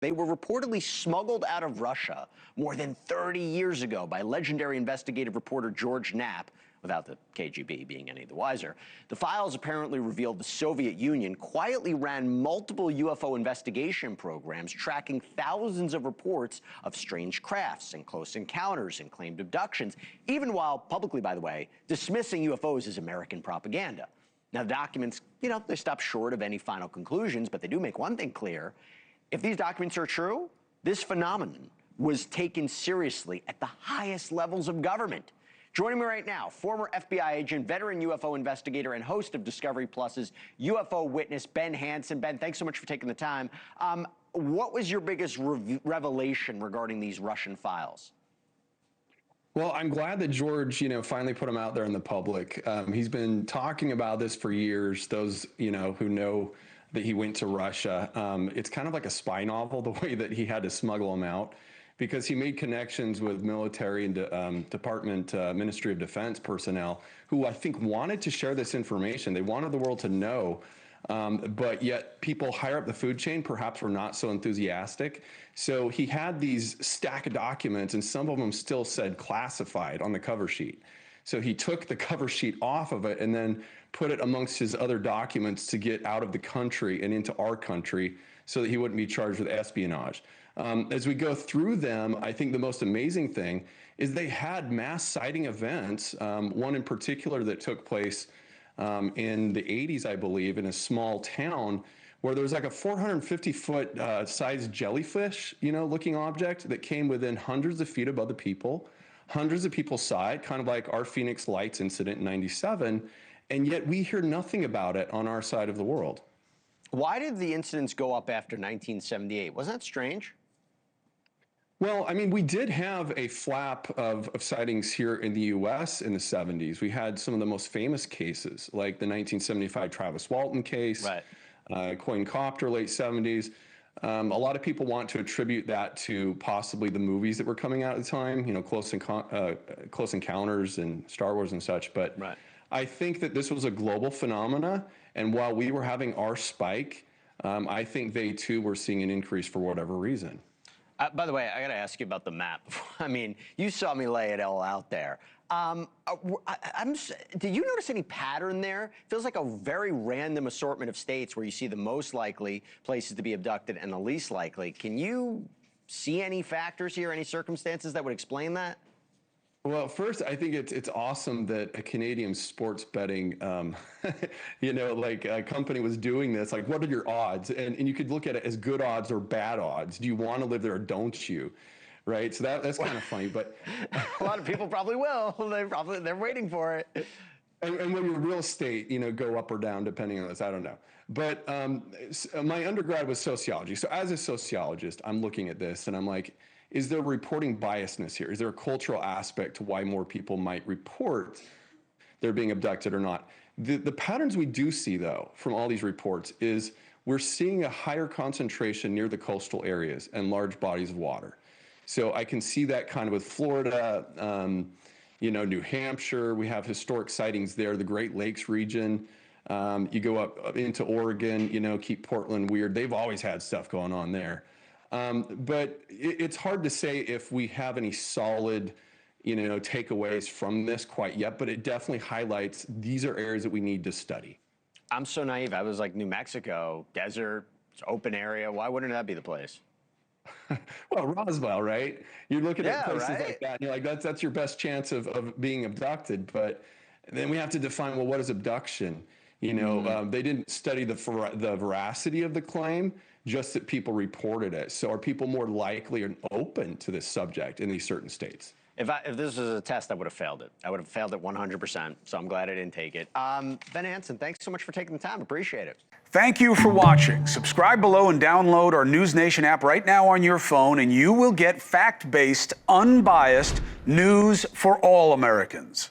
They were reportedly smuggled out of Russia more than 30 years ago by legendary investigative reporter George Knapp, without the KGB being any the wiser. The files apparently revealed the Soviet Union quietly ran multiple UFO investigation programs, tracking thousands of reports of strange crafts and close encounters and claimed abductions, even while publicly, by the way, dismissing UFOs as American propaganda. Now, the documents, they stop short of any final conclusions, but they do make one thing clear. If these documents are true, this phenomenon was taken seriously at the highest levels of government. Joining me right now, former FBI agent, veteran UFO investigator, and host of Discovery Plus's UFO Witness, Ben Hansen. Ben, thanks so much for taking the time. What was your biggest revelation regarding these Russian files? Well, I'm glad that George, finally put them out there in the public. He's been talking about this for years. Those, who know that he went to Russia. It's kind of like a spy novel, the way that he had to smuggle them out, because he made connections with military and Ministry of Defense personnel who I think wanted to share this information. They wanted the world to know, but yet people higher up the food chain perhaps were not so enthusiastic. So he had these stack of documents, and some of them still said classified on the cover sheet. So he took the cover sheet off of it and then put it amongst his other documents to get out of the country and into our country so that he wouldn't be charged with espionage. As we go through them, I think the most amazing thing is they had mass sighting events, one in particular that took place in the 80s, I believe, in a small town where there was like a 450-foot sized jellyfish, looking object that came within hundreds of feet above the people. Hundreds of people saw it, kind of like our Phoenix Lights incident in '97, and yet we hear nothing about it on our side of the world. Why did the incidents go up after 1978? Wasn't that strange? Well, I mean, we did have a flap of sightings here in the U.S. in the 70s. We had some of the most famous cases, like the 1975 Travis Walton case, right. Coin Copter, late 70s. A lot of people want to attribute that to possibly the movies that were coming out at the time, Close Encounters and Star Wars and such. But right. I think that this was a global phenomena, and while we were having our spike, I think they too were seeing an increase for whatever reason. By the way, I got to ask you about the map. I mean, you saw me lay it all out there. Did you notice any pattern there? Feels like a very random assortment of states where you see the most likely places to be abducted and the least likely. Can you see any factors here, any circumstances that would explain that? Well, first, I think it's awesome that a Canadian sports betting, a company was doing this. Like, what are your odds? And you could look at it as good odds or bad odds. Do you want to live there or don't you? Right. So that's kind of funny. But a lot of people probably will. They're waiting for it. And when your real estate, go up or down depending on this, I don't know. But my undergrad was sociology. So as a sociologist, I'm looking at this and I'm like, is there reporting biasness here? Is there a cultural aspect to why more people might report they're being abducted or not? The patterns we do see, though, from all these reports is we're seeing a higher concentration near the coastal areas and large bodies of water. So I can see that kind of with Florida, New Hampshire. We have historic sightings there, the Great Lakes region. You go up into Oregon, keep Portland weird. They've always had stuff going on there. But it's hard to say if we have any solid, takeaways from this quite yet, but it definitely highlights these are areas that we need to study. I'm so naive. I was like, New Mexico, desert, it's open area. Why wouldn't that be the place? Well, Roswell, right? You're looking at places like that, and you're like, that's your best chance of being abducted. But then we have to define, well, what is abduction? They didn't study the veracity of the claim, just that people reported it. So are people more likely and open to this subject in these certain states? If this was a test, I would have failed it. I would have failed it 100%. So I'm glad I didn't take it. Ben Hansen, thanks so much for taking the time. Appreciate it. Thank you for watching. Subscribe below and download our NewsNation app right now on your phone, and you will get fact-based, unbiased news for all Americans.